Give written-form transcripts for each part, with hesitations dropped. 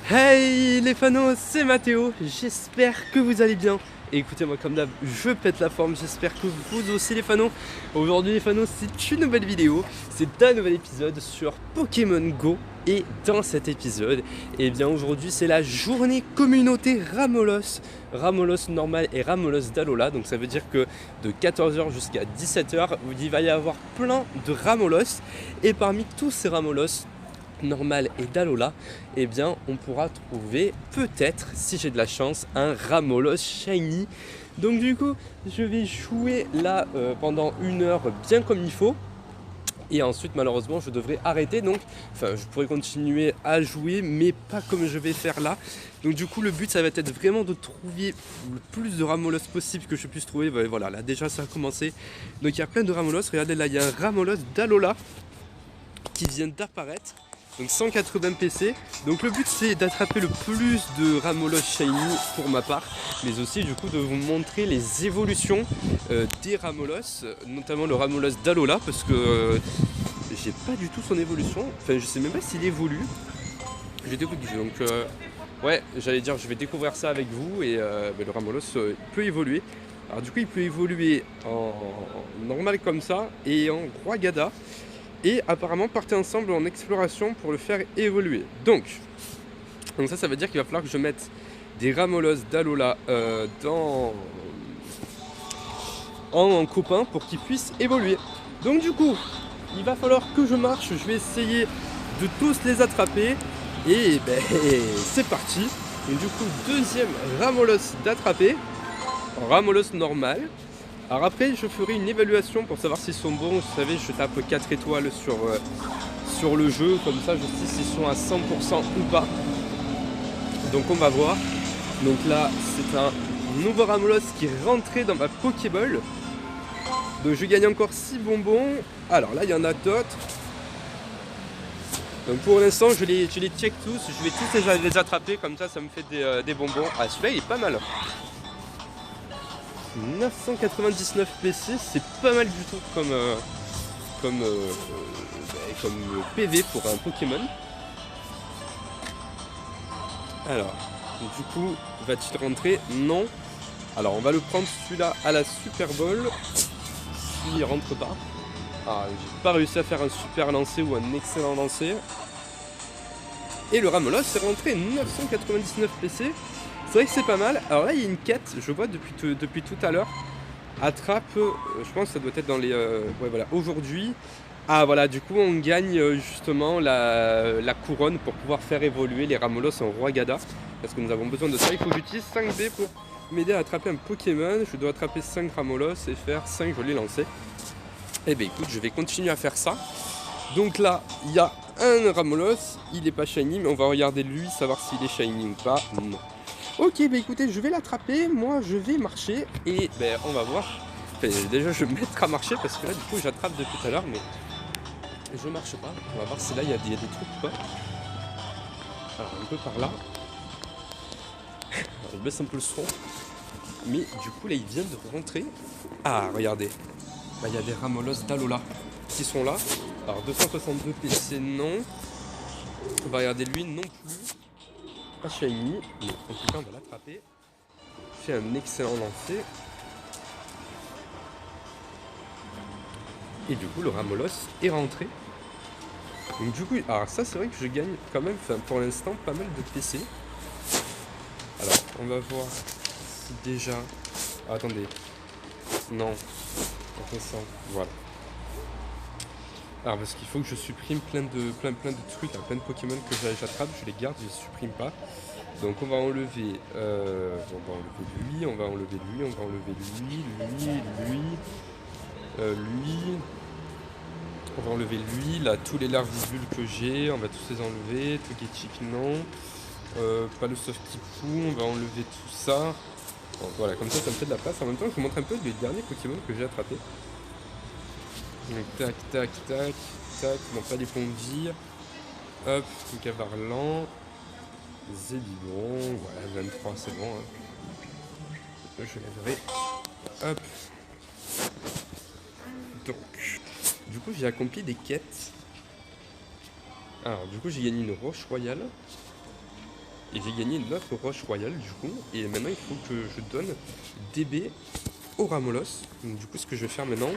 Hey les fanos, c'est Mathéo, j'espère que vous allez bien. Et écoutez-moi comme d'hab, je pète la forme, j'espère que vous aussi les fanos. Aujourd'hui les fanos, c'est une nouvelle vidéo, c'est un nouvel épisode sur Pokémon Go. Et dans cet épisode, eh bien aujourd'hui c'est la journée communauté Ramolos. Ramolos normal et Ramolos d'Alola, donc ça veut dire que de 14h jusqu'à 17h, il va y avoir plein de Ramolos. Et parmi tous ces Ramolos, normal et d'Alola, eh bien on pourra trouver peut-être, si j'ai de la chance, un Ramolos Shiny. Donc du coup je vais jouer là pendant une heure bien comme il faut. Et ensuite malheureusement je devrais arrêter, donc enfin je pourrais continuer à jouer mais pas comme je vais faire là. Donc du coup le but ça va être vraiment de trouver le plus de Ramolos possible que je puisse trouver. Voilà, là déjà ça a commencé. Donc il y a plein de Ramolos, regardez là il y a un Ramolos d'Alola qui vient d'apparaître. Donc 180 PC. Donc le but c'est d'attraper le plus de Ramolos Shiny pour ma part, mais aussi du coup de vous montrer les évolutions des Ramolos, notamment le Ramolos d'Alola, parce que j'ai pas du tout son évolution. Enfin je sais même pas s'il évolue. J'ai découvert donc ouais, j'allais dire je vais découvrir ça avec vous. Et le Ramolos peut évoluer. Alors du coup il peut évoluer en normal comme ça et en Roi Gada. Et apparemment partir ensemble en exploration pour le faire évoluer. Donc ça veut dire qu'il va falloir que je mette des Ramolos d'Alola en copain pour qu'ils puissent évoluer. Donc du coup, il va falloir que je marche, je vais essayer de tous les attraper. Et ben c'est parti. Donc du coup, deuxième Ramolos d'attraper, Ramolos normal. Alors après je ferai une évaluation pour savoir s'ils sont bons. Vous savez, je tape 4 étoiles sur le jeu, comme ça je sais s'ils sont à 100% ou pas. Donc on va voir. Donc là c'est un nouveau Ramolos qui est rentré dans ma Pokéball. Donc je gagne encore 6 bonbons. Alors là il y en a d'autres. Donc pour l'instant je les check tous. Je vais tous les attraper, comme ça me fait des bonbons. Ah celui-là il est pas mal. 999 PC, c'est pas mal du tout comme PV pour un Pokémon. Alors, du coup, va-t-il rentrer? Non. Alors, on va le prendre celui-là à la Super Bowl. S'il rentre pas. Ah, j'ai pas réussi à faire un super lancer ou un excellent lancer. Et le Ramolos est rentré 999 PC. C'est vrai que c'est pas mal. Alors là il y a une quête, je vois depuis tout à l'heure. Attrape, je pense que ça doit être dans les... ouais voilà, aujourd'hui. Ah voilà, du coup on gagne justement la couronne pour pouvoir faire évoluer les Ramolos en Roi Gada. Parce que nous avons besoin de ça. Il faut que j'utilise 5B pour m'aider à attraper un Pokémon. Je dois attraper 5 Ramolos et faire 5 jolis lancers. Et ben écoute, je vais continuer à faire ça. Donc là, il y a un Ramolos, il n'est pas shiny, mais on va regarder lui, savoir s'il est shiny ou pas. Non. Ok, bah écoutez, je vais l'attraper, moi je vais marcher et ben on va voir. Enfin, déjà je vais me mettre à marcher parce que là du coup j'attrape depuis tout à l'heure, mais je marche pas. On va voir si là il y a des trucs ou pas. Alors un peu par là. Alors, je baisse un peu le son. Mais du coup là il vient de rentrer. Ah regardez, bah, il y a des Ramolos d'Alola qui sont là. Alors 262 PC non. On va regarder lui non plus. Pas shiny. Mais en tout cas on va l'attraper. Fait un excellent lancer. Et du coup le Ramolos est rentré. Donc du coup, alors ça c'est vrai que je gagne quand même, enfin, pour l'instant pas mal de PC. Alors on va voir si déjà... Ah, attendez. Non. Intéressant. Voilà. Alors parce qu'il faut que je supprime plein de trucs, hein, plein de Pokémon que j'attrape, je les garde, je les supprime pas. Donc on va enlever lui, on va enlever lui, on va enlever lui. On va enlever lui, là tous les larvivules que j'ai, on va tous les enlever, Togetic non. Pas le Softipu, on va enlever tout ça. Bon, voilà, comme ça me fait de la place. En même temps je vous montre un peu les derniers Pokémon que j'ai attrapés. Donc tac, non pas les ponts de vie. Hop, Cavarlan. Zébidon, voilà, 23 c'est bon. Hein. Je lèverai. Hop. Donc, du coup j'ai accompli des quêtes. Alors du coup j'ai gagné une roche royale. Et j'ai gagné une autre roche royale du coup. Et maintenant il faut que je donne DB au Ramolos. Donc du coup ce que je vais faire maintenant,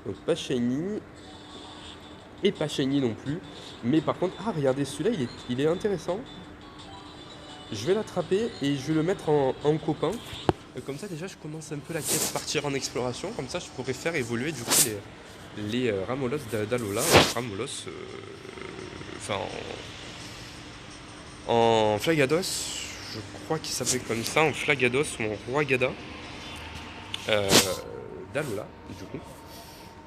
donc pas shiny et pas shiny non plus. Mais par contre, ah regardez celui-là il est intéressant. Je vais l'attraper et je vais le mettre en copain. Comme ça déjà je commence un peu la quête, partir en exploration. Comme ça je pourrais faire évoluer du coup les Ramolos d'Alola. Ramolos, enfin en Flagados, je crois qu'il s'appelle comme ça, en Flagados ou en Roi Gada d'Alola du coup.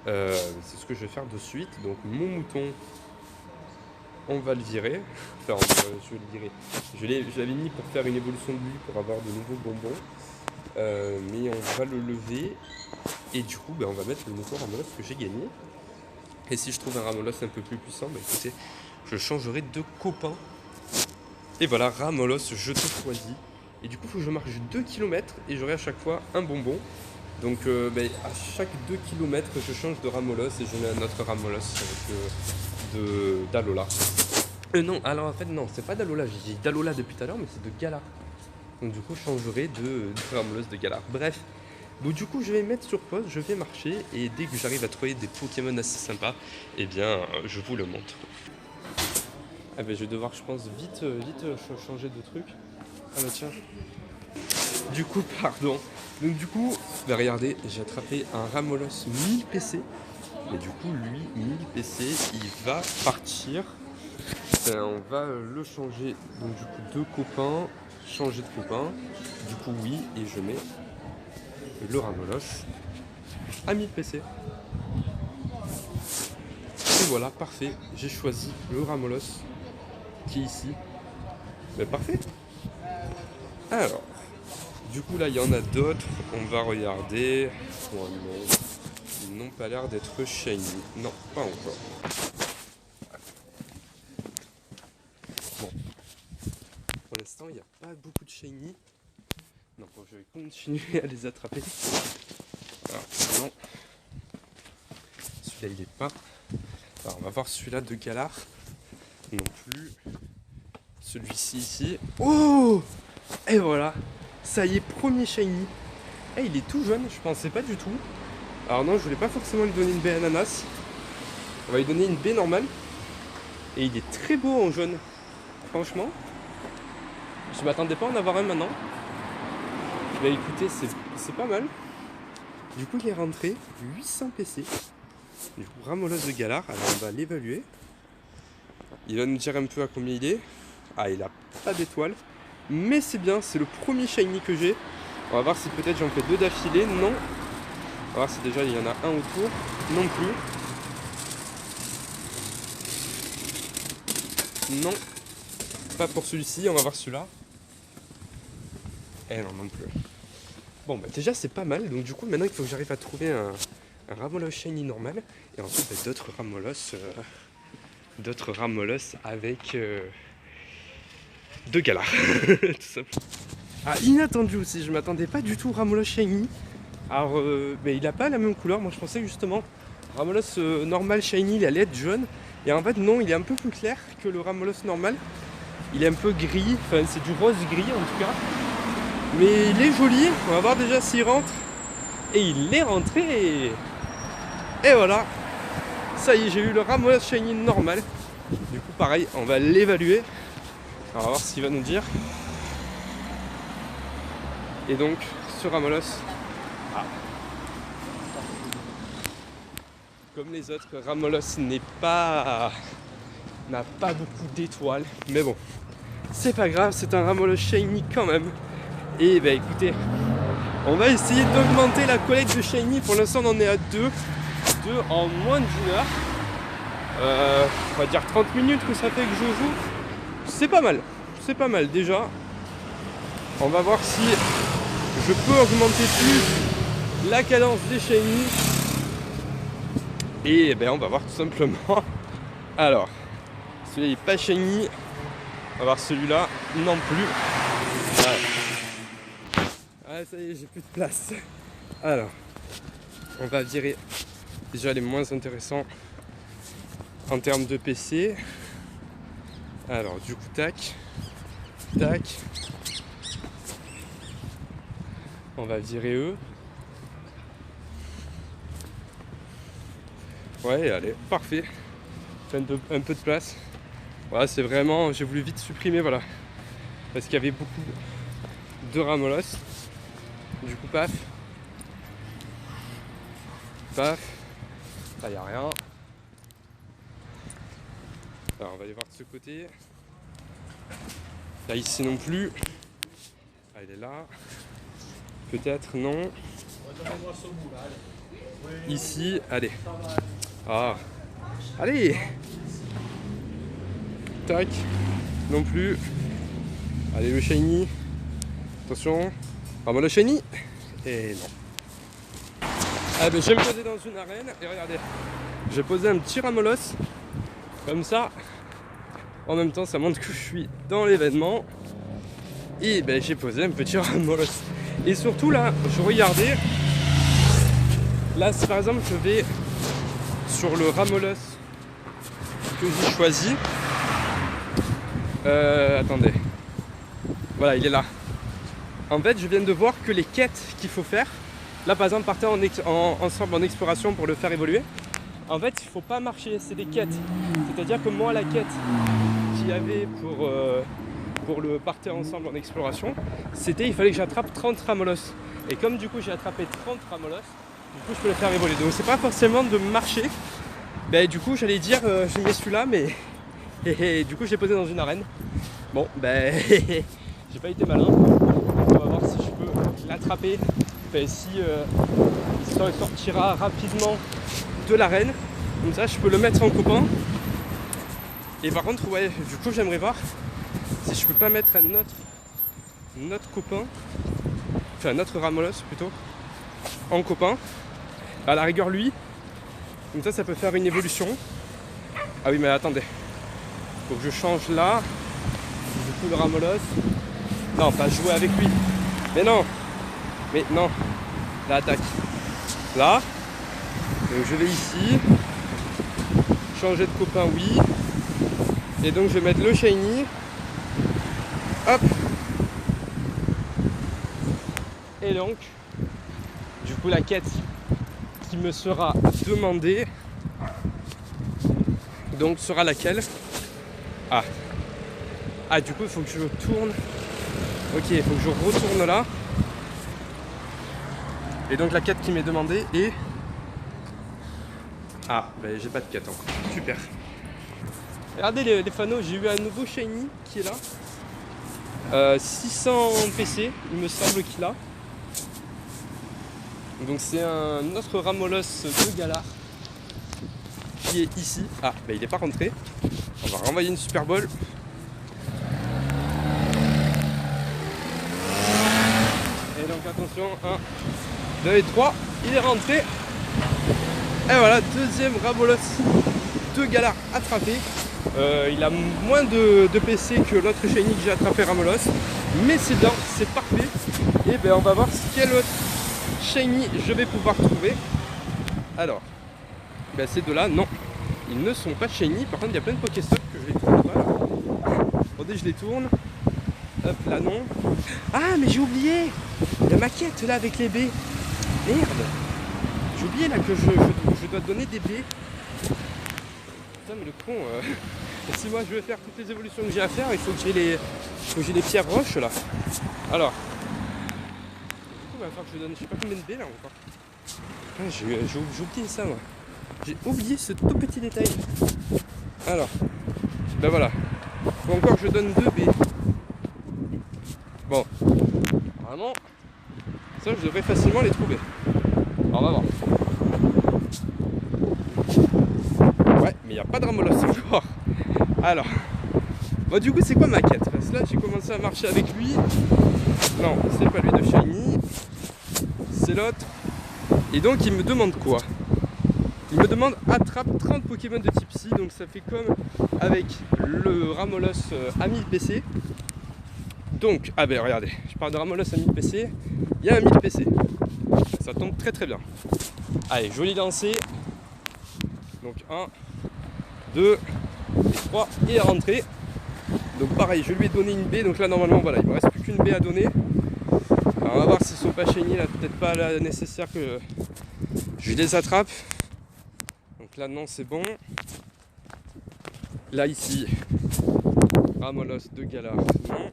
C'est ce que je vais faire de suite. Donc mon mouton, on va le virer. Enfin, je vais le virer. Je l'avais mis pour faire une évolution de lui pour avoir de nouveaux bonbons. Mais on va le lever. Et du coup, on va mettre le mouton Ramolos que j'ai gagné. Et si je trouve un Ramolos un peu plus puissant, écoutez, je changerai de copain. Et voilà, Ramolos, je te choisis. Et du coup, il faut que je marche 2 km et j'aurai à chaque fois un bonbon. Donc à chaque 2 km, je change de Ramolos et je mets un autre Ramolos d'Alola. Non, alors en fait, non, c'est pas d'Alola. J'ai dit d'Alola depuis tout à l'heure, mais c'est de Galar. Donc du coup, je changerai de Ramolos de Galar. Bref. Bon, du coup, je vais mettre sur pause, je vais marcher et dès que j'arrive à trouver des Pokémon assez sympas, eh bien, je vous le montre. Ah je vais devoir, je pense, vite changer de truc. Ah tiens. Du coup, pardon. Donc du coup, regardez, j'ai attrapé un Ramolos 1000 PC. Et du coup, lui, 1000 PC, il va partir. On va le changer. Donc du coup, 2 copains, changer de copain. Du coup, oui, et je mets le Ramolos à 1000 PC. Et voilà, parfait. J'ai choisi le Ramolos qui est ici. Parfait. Alors, du coup là, il y en a d'autres. On va regarder. Oh non, ils n'ont pas l'air d'être shiny. Non, pas encore. Bon. Pour l'instant, il n'y a pas beaucoup de shiny. Non, bon, je vais continuer à les attraper. Alors, non. Celui-là, il n'est pas. Alors, on va voir celui-là de Galar. Non plus. Celui-ci ici. Oh! Et voilà. Ça y est, premier shiny. Il est tout jeune, je pensais pas du tout. Alors non, je voulais pas forcément lui donner une baie ananas. On va lui donner une baie normale. Et il est très beau en jaune. Franchement. Je m'attendais pas à en avoir un maintenant. Écoutez, c'est pas mal. Du coup, il est rentré 800 PC. Du coup, Ramolos de Galar. Alors, on va l'évaluer. Il va nous dire un peu à combien il est. Ah, il a pas d'étoile. Mais c'est bien, c'est le premier shiny que j'ai. On va voir si peut-être j'en fais 2 d'affilée. Non. On va voir si déjà il y en a un autour. Non plus. Non. Pas pour celui-ci, on va voir celui-là. Eh non, non plus. Bon, déjà c'est pas mal. Donc du coup, maintenant il faut que j'arrive à trouver un Ramolos shiny normal. Et ensuite d'autres Ramolos avec de Galar. Tout simplement. Ah, inattendu aussi, je m'attendais pas du tout Ramolos shiny. Alors, il a pas la même couleur. Moi je pensais que justement Ramolos normal shiny il allait être jaune. Et en fait non, il est un peu plus clair que le Ramolos normal. Il est un peu gris, enfin c'est du rose gris en tout cas. Mais il est joli, on va voir déjà s'il rentre. Et il est rentré. Et voilà. Ça y est, j'ai eu le Ramolos shiny normal. Du coup pareil, on va l'évaluer. On va voir ce qu'il va nous dire. Et donc, ce Ramolos, comme les autres, Ramolos n'a pas beaucoup d'étoiles. Mais bon, c'est pas grave, c'est un Ramolos shiny quand même. Et écoutez, on va essayer d'augmenter la collecte de shiny. Pour l'instant, on en est à 2 en moins d'une heure. On va dire 30 minutes que ça fait que je joue. C'est pas mal déjà. On va voir si je peux augmenter plus la cadence des shiny. Et on va voir tout simplement. Alors, celui-là il est pas shiny. On va voir celui-là non plus. Ah ça y est, j'ai plus de place. Alors, on va virer déjà les moins intéressants en termes de PC. Alors du coup tac. Tac. On va virer eux. Ouais, allez, parfait. Fait un peu de place. Voilà, c'est vraiment, j'ai voulu vite supprimer, voilà. Parce qu'il y avait beaucoup de ramolos. Du coup, paf. Paf. Là, il n'y a rien. Alors, on va aller voir de ce côté. Là, ici non plus. Ah, il est là. Peut-être, non. Ici, allez. Ah. Allez. Tac. Non plus. Allez, le shiny. Attention. Vraiment le shiny. Et non. Ah ben je vais me poser dans une arène. Et regardez. J'ai posé un petit ramolos. Comme ça. En même temps, ça montre que je suis dans l'événement. Et ben j'ai posé un petit ramolos. Et surtout là, je regardais. Là, si par exemple je vais sur le ramolos que j'ai choisi. Attendez. Voilà, il est là. En fait, je viens de voir que les quêtes qu'il faut faire. Là, par exemple, partez ensemble en exploration pour le faire évoluer. En fait, il ne faut pas marcher, c'est des quêtes. C'est-à-dire que moi, la quête qu'il y avait pour le partir ensemble en exploration, c'était il fallait que j'attrape 30 ramolos. Et comme du coup, j'ai attrapé 30 ramolos, du coup, je peux le faire évoluer. Donc, c'est pas forcément de marcher. Ben, du coup, j'allais dire, je mets celui-là, mais du coup, je l'ai posé dans une arène. Bon, ben, j'ai pas été malin. On va voir si je peux l'attraper. Ben, si il sortira rapidement de l'arène. Comme ça, je peux le mettre en copain. Et par contre, ouais, du coup, j'aimerais voir si je peux pas mettre un autre copain, enfin un autre ramolos plutôt, en copain. À la rigueur, lui. Comme ça peut faire une évolution. Ah oui, mais attendez. Faut que je change là. Du coup, le ramolos. Non, pas jouer avec lui. Mais non. Mais non. Là, attaque. Là. Donc, je vais ici. Changer de copain, oui. Et donc, je vais mettre le shiny. Hop. Et donc, du coup, la quête qui me sera demandée, donc, sera laquelle? Ah, du coup, il faut que je tourne. Ok, il faut que je retourne là. Et donc, la quête qui m'est demandée est... Ah, ben j'ai pas de quête encore. Super. Regardez les fanaux, j'ai eu un nouveau shiny qui est là. 600 PC, il me semble qu'il a. Donc c'est un autre ramolos de Galar qui est ici. Ah, ben il n'est pas rentré. On va renvoyer une Super Bowl. Et donc attention, 1, 2 et 3, il est rentré. Et voilà, deuxième ramolos de Galar attrapé. Il a moins de PC que l'autre shiny que j'ai attrapé ramolos. Mais c'est bien, c'est parfait. Et ben on va voir quel autre shiny je vais pouvoir trouver. Alors, ben ces deux-là, non. Ils ne sont pas shiny. Par contre, il y a plein de Pokéstop que je les tourne pas. Attendez, je les tourne. Hop, là non. Ah, mais j'ai oublié la maquette là avec les baies. Merde. J'ai oublié là que je dois donner des baies. Putain, mais le con. Si moi je veux faire toutes les évolutions que j'ai à faire, il faut que j'ai les pierres roches là. Alors. Du coup, il va falloir que je donne je sais pas combien de baies là encore. Ah, j'ai oublié ça moi. J'ai oublié ce tout petit détail. Alors. Ben voilà. Faut encore que je donne 2 baies. Bon. Vraiment. Ça, je devrais facilement les trouver. Alors, on va voir. Ouais, mais il n'y a pas de ramolos encore. Alors. Bon, du coup, c'est quoi ma quête? Parce que là, j'ai commencé à marcher avec lui. Non, c'est pas lui de shiny. C'est l'autre. Et donc, il me demande quoi? Il me demande attrape 30 Pokémon de type Psy. Donc, ça fait comme avec le ramolos à 1000 PC. Donc, ah ben regardez, je parle de ramolos à 1000 PC. Il y a un 1000 PC. Ça tombe très très bien. Allez, joli lancé. Donc 1, 2, 3 et rentrée. Donc pareil, je lui ai donné une baie, donc là normalement voilà, il me reste plus qu'une baie à donner. Alors on va voir s'ils sont pas shiny, là peut-être pas là, nécessaire que je les attrape. Donc là non, c'est bon. Là ici, Ramolos de Galar, non.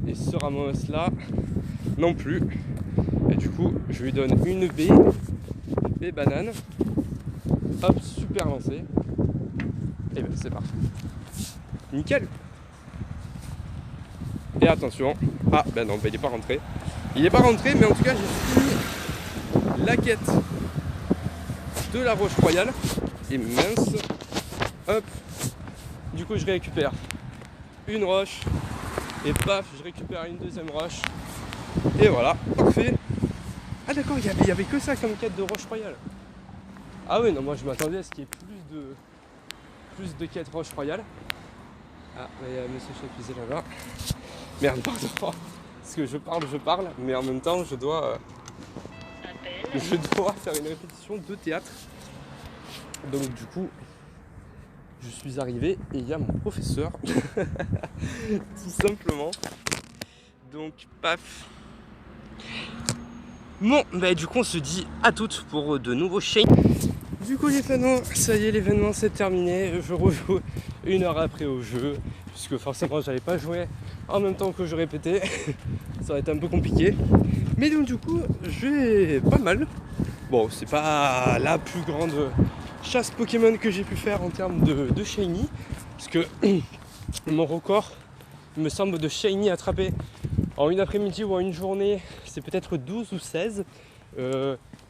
Et ce Ramos là, non plus. Et du coup, je lui donne une baie banane. Hop, super lancé. Et ben c'est parti. Nickel. Et attention. Ah ben non, ben il est pas rentré. Il est pas rentré, mais en tout cas j'ai fini la quête de la roche royale. Et mince. Hop. Du coup je récupère une roche. Et paf, je récupère une deuxième roche. Et voilà, parfait. Ah d'accord, il y avait que ça comme quête de roche royale. Ah oui, non, moi je m'attendais à ce qu'il y ait plus de quêtes roche royale. Ah, il y a monsieur Chapuisé là-bas. Merde, pardon. Parce que je parle, mais en même temps je dois faire une répétition de théâtre. Donc du coup, je suis arrivé et il y a mon professeur. Tout simplement. Donc paf. Bon, bah du coup on se dit à toutes pour de nouveaux shiny. Du coup les fans, ça y est, l'événement s'est terminé. Je rejoue une heure après au jeu, puisque forcément j'avais pas joué en même temps que je répétais. Ça aurait été un peu compliqué. Mais donc du coup j'ai pas mal. Bon, c'est pas la plus grande chasse Pokémon que j'ai pu faire en termes de shiny, parce que mon record il me semble de shiny attrapé en une après-midi ou en une journée, c'est peut-être 12 ou 16.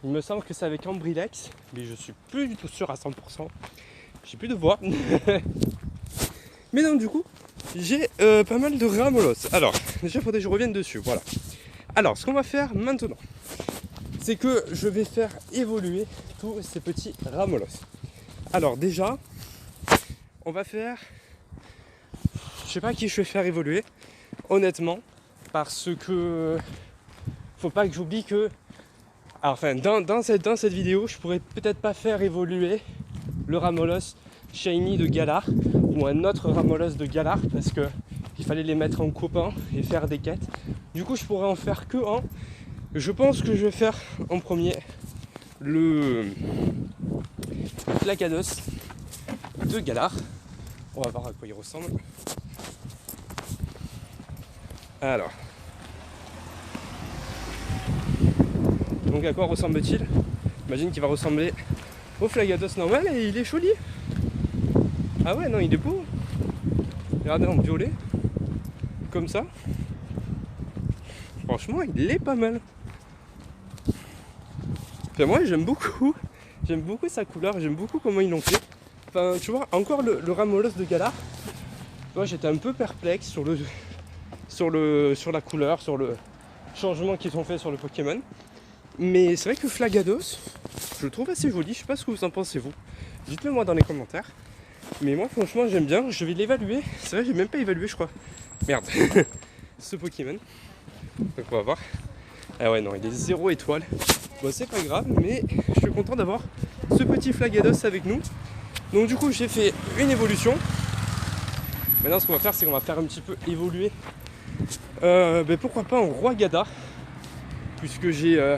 Il me semble que c'est avec Ambrilex, mais je suis plus du tout sûr à 100%. J'ai plus de voix. Mais non, du coup, j'ai pas mal de Ramolos. Alors, déjà, il faudrait que je revienne dessus. Voilà. Alors, ce qu'on va faire maintenant, c'est que je vais faire évoluer tous ces petits Ramolos. Alors, déjà, on va faire. Je sais pas qui je vais faire évoluer, honnêtement, parce que faut pas que j'oublie que. Alors, enfin, dans cette vidéo, je pourrais peut-être pas faire évoluer le Ramolos Shiny de Galar ou un autre Ramolos de Galar parce que il fallait les mettre en copain et faire des quêtes. Du coup, je pourrais en faire que un. Je pense que je vais faire en premier le Flagados de Galar. On va voir à quoi il ressemble. Alors. Donc à quoi ressemble-t-il? J'imagine qu'il va ressembler au Flagados normal et il est joli. Ah ouais, non, il est beau. Regardez en violet. Comme ça. Franchement, il est pas mal. Enfin, moi, j'aime beaucoup. J'aime beaucoup sa couleur. J'aime beaucoup comment ils l'ont fait. Enfin, tu vois, encore le Ramolos de Galar. Moi, j'étais un peu perplexe sur la couleur, sur le changement qu'ils ont fait sur le Pokémon. Mais c'est vrai que Flagados, je le trouve assez joli. Je sais pas ce que vous en pensez vous. Dites-le moi dans les commentaires. Mais moi franchement j'aime bien. Je vais l'évaluer. C'est vrai j'ai même pas évalué je crois. Merde. Ce Pokémon. Donc on va voir. Ah ouais non il est 0 étoile. Bon c'est pas grave mais je suis content d'avoir ce petit Flagados avec nous. Donc du coup j'ai fait une évolution. Maintenant ce qu'on va faire c'est qu'on va faire un petit peu évoluer. Pourquoi pas en Roi Gada. Puisque j'ai...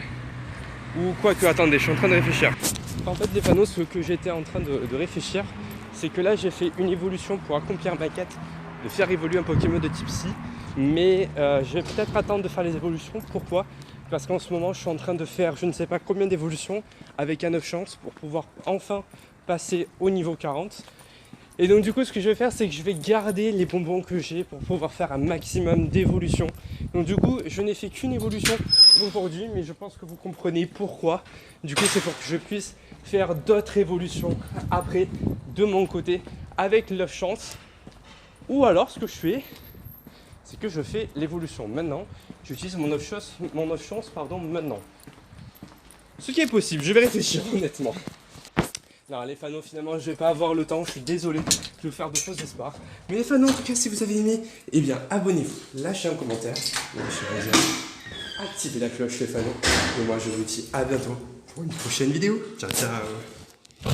Ou quoi que, attendez, je suis en train de réfléchir. En fait, les panneaux, ce que j'étais en train de réfléchir, c'est que là, j'ai fait une évolution pour accomplir ma quête de faire évoluer un Pokémon de type Psy. Mais je vais peut-être attendre de faire les évolutions. Pourquoi? Parce qu'en ce moment, je suis en train de faire je ne sais pas combien d'évolutions avec un 9 chances pour pouvoir enfin passer au niveau 40. Et donc du coup ce que je vais faire c'est que je vais garder les bonbons que j'ai pour pouvoir faire un maximum d'évolution. Donc du coup je n'ai fait qu'une évolution aujourd'hui mais je pense que vous comprenez pourquoi. Du coup c'est pour que je puisse faire d'autres évolutions après de mon côté avec le chance. Ou alors ce que je fais c'est que je fais l'évolution maintenant. J'utilise mon off chance maintenant. Ce qui est possible, je vais réfléchir honnêtement. Non les fans finalement je vais pas avoir le temps, je suis désolé, je vais vous faire de fausses espoirs. Mais les fans en tout cas si vous avez aimé, eh bien abonnez-vous, lâchez un commentaire, activez la cloche les fans. Et moi je vous dis à bientôt pour une prochaine vidéo. Ciao ciao.